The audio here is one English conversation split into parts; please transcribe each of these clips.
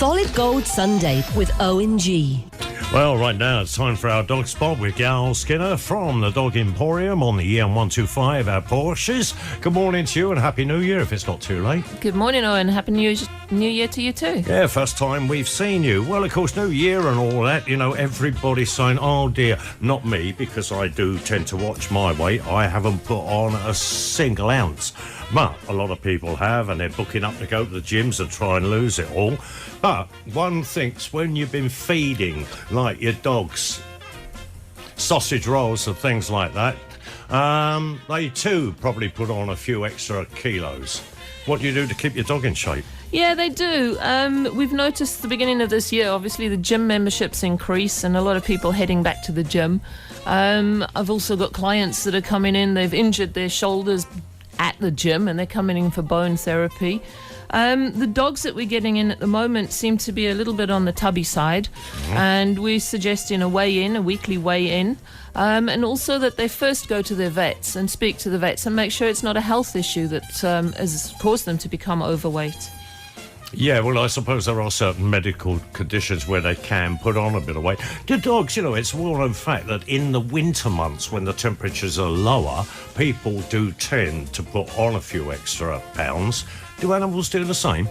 Solid Gold Sunday with O&G. Well, right now it's time for our dog spot with Gal Skinner from the Dog Emporium on the EM125 at Porsches. Good morning to you and Happy New Year if it's not too late. Good morning, Owen. Happy New Year to you too. Yeah, first time we've seen you. Well, of course, New Year and all that, you know, everybody's saying, oh dear, not me, because I do tend to watch my weight. I haven't put on a single ounce. But a lot of people have, and they're booking up to go to the gyms and try and lose it all. But one thinks when you've been feeding, like your dogs, sausage rolls and things like that, they too probably put on a few extra kilos. What do you do to keep your dog in shape? Yeah, they do. We've noticed at the beginning of this year, obviously the gym memberships increase and a lot of people heading back to the gym. I've also got clients that are coming in, they've injured their shoulders at the gym and they're coming in for bone therapy. The dogs that we're getting in at the moment seem to be a little bit on the tubby side, and we're suggesting a weekly weigh-in, and also that they first go to their vets and speak to the vets and make sure it's not a health issue that has caused them to become overweight. Yeah, well, I suppose there are certain medical conditions where they can put on a bit of weight. Do dogs, you know, it's a well-known fact that in the winter months when the temperatures are lower, people do tend to put on a few extra pounds. Do animals do the same?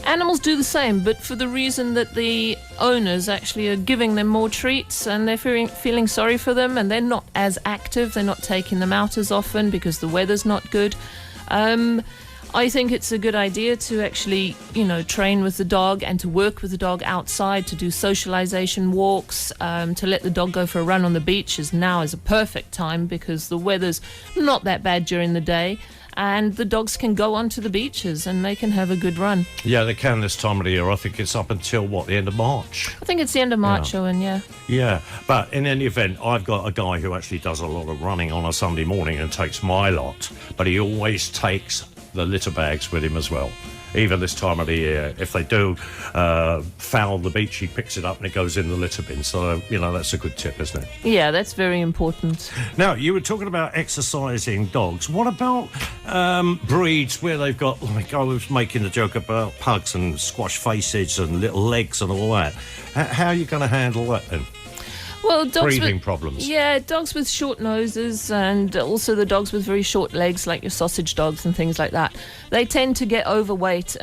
Animals do the same, but for the reason that the owners actually are giving them more treats and they're feeling sorry for them, and they're not as active, they're not taking them out as often because the weather's not good. I think it's a good idea to actually, you know, train with the dog and to work with the dog outside, to do socialization walks, to let the dog go for a run on the beach is a perfect time because the weather's not that bad during the day. And the dogs can go onto the beaches and they can have a good run. Yeah, they can this time of the year. I think it's up until, the end of March? I think it's the end of March, yeah. Owen, yeah. Yeah, but in any event, I've got a guy who actually does a lot of running on a Sunday morning and takes my lot, but he always takes the litter bags with him as well. Even this time of the year, if they do foul the beach, he picks it up and it goes in the litter bin. So, you know, that's a good tip, isn't it? Yeah, that's very important. Now, you were talking about exercising dogs. What about breeds where they've got, like I was making the joke about pugs and squash faces and little legs and all that. How are you going to handle that then? Well, breathing problems. Yeah, dogs with short noses and also the dogs with very short legs, like your sausage dogs and things like that. They tend to get overweight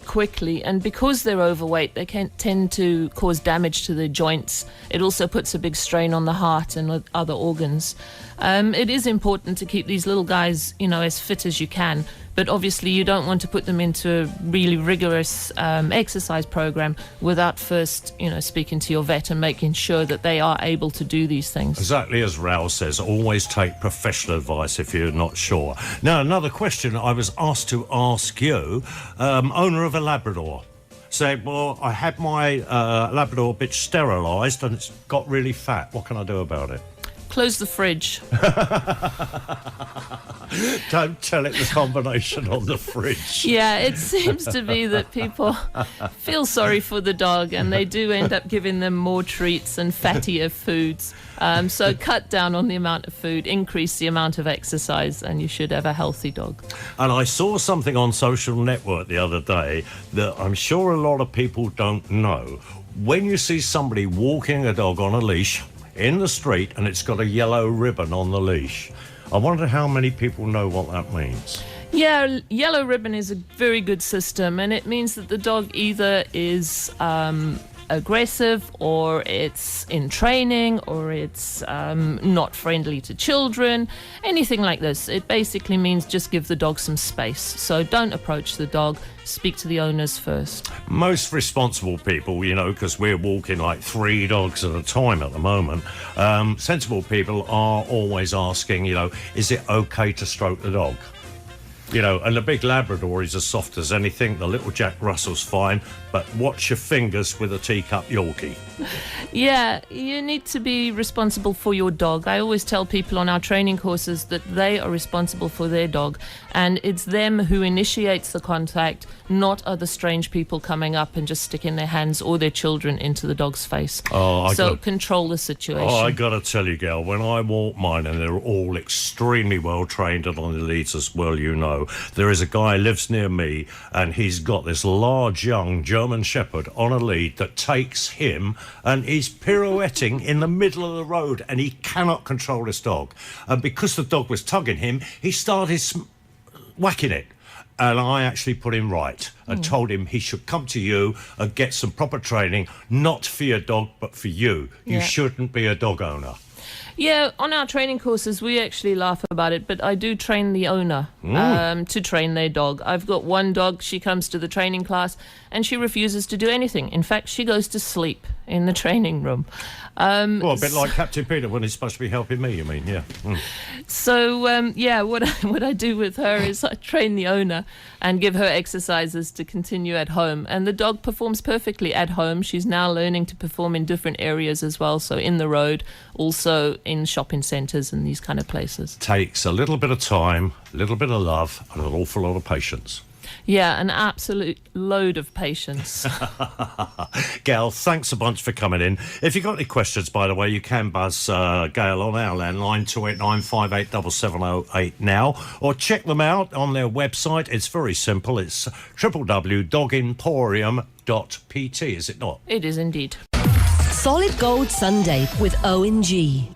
quickly, and because they're overweight, they can tend to cause damage to their joints. It also puts a big strain on the heart and other organs. It is important to keep these little guys, you know, as fit as you can. But obviously you don't want to put them into a really rigorous exercise program without first, you know, speaking to your vet and making sure that they are able to do these things. Exactly as Raoul says, always take professional advice if you're not sure. Now, another question I was asked to ask you, owner of a Labrador. Said, well, I had my Labrador bitch sterilised and it's got really fat. What can I do about it? Close the fridge. Don't tell it the combination on the fridge. Yeah, it seems to be that people feel sorry for the dog and they do end up giving them more treats and fattier foods. So cut down on the amount of food, increase the amount of exercise, and you should have a healthy dog. And I saw something on social network the other day that I'm sure a lot of people don't know. When you see somebody walking a dog on a leash in the street and it's got a yellow ribbon on the leash, I wonder how many people know what that means. Yeah, yellow ribbon is a very good system, and it means that the dog either is aggressive, or it's in training, or it's not friendly to children, anything like this. It basically means just give the dog some space. So don't approach the dog, speak to the owners first. Most responsible people, you know, because we're walking like 3 dogs at a time at the moment, sensible people are always asking, you know, is it okay to stroke the dog? You know, and the big Labrador is as soft as anything. The little Jack Russell's fine, but watch your fingers with a teacup Yorkie. Yeah, you need to be responsible for your dog. I always tell people on our training courses that they are responsible for their dog, and it's them who initiates the contact, not other strange people coming up and just sticking their hands or their children into the dog's face. Control the situation. Oh, I got to tell you, Gal, when I walk mine, and they're all extremely well trained and on the leads as well, you know, know, there is a guy lives near me, and he's got this large young German Shepherd on a lead that takes him, and he's pirouetting in the middle of the road, and he cannot control this dog. And because the dog was tugging him, he started whacking it. And I actually put him right and told him he should come to you and get some proper training, not for your dog, but for you. You shouldn't be a dog owner. Yeah, on our training courses, we actually laugh about it, but I do train the owner to train their dog. I've got one dog, she comes to the training class, and she refuses to do anything. In fact, she goes to sleep in the training room. Well, a bit like Captain Peter when he's supposed to be helping me, you mean, yeah. So, what I do with her is I train the owner and give her exercises to continue at home. And the dog performs perfectly at home. She's now learning to perform in different areas as well, so in the road, also in shopping centres and these kind of places. Takes a little bit of time, a little bit of love, and an awful lot of patience. Yeah, an absolute load of patience. Gail, thanks a bunch for coming in. If you've got any questions, by the way, you can buzz Gail on our landline 289587708 now, or check them out on their website. It's very simple. It's www.dogemporium.pt, is it not? It is indeed. Solid Gold Sunday with O&G.